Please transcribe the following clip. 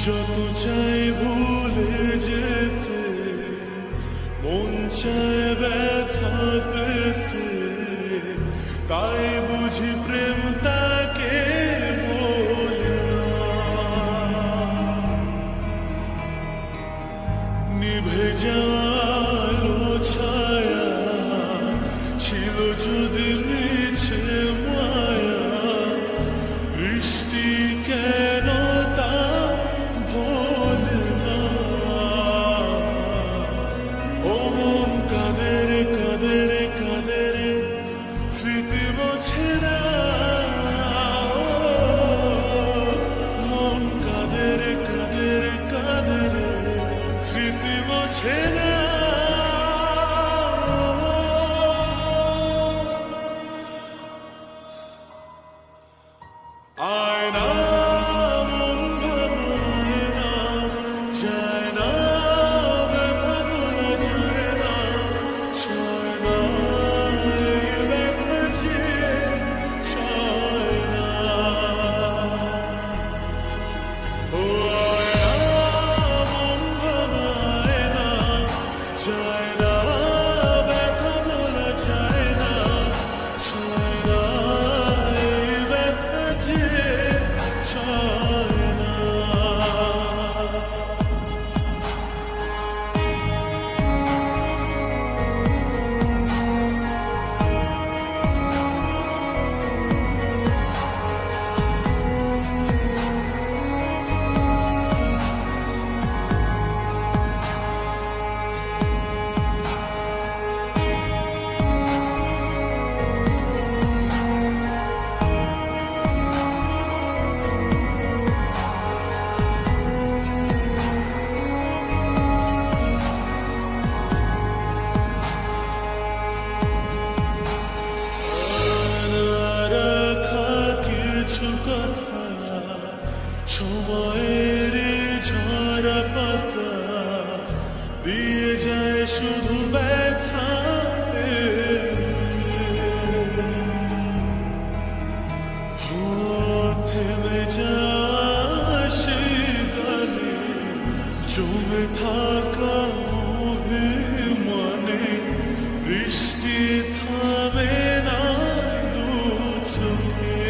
যত চাই ভুলে যেতে, মন চায় ব্যথা পেতে, তাই বুঝি প্রেম তাকে বলে না। নিভে যাওয়ালো ছায়া ছিল যদি মিছে মায়া, বৃষ্টি কেন তা ভোলে না। ও মন কাঁদে রে কাঁদে রে কাঁদে রে, স্মৃতি মোছে না। মন কাঁদে রে কাঁদে রে কাঁদে রে, স্মৃতি মোছে না। আয়না মন ভাঙায় না, যায় না ব্যথা ভোলা যায় না, সয় না এই ব্যথা যে সয় না। ও আয়না মন ভাঙায় না, যায় না ব্যথা ভোলা যায় না, সয় না এই ব্যথা যে সয় না। রাখা কিছু কথা সময়ের ঝরা পাতা দিয়ে যায় শুধু ব্যথা। থেমে যাওয়া সেই গানে জমে থাকা অভিমানে, বৃষ্টি থামে না দু চোখে।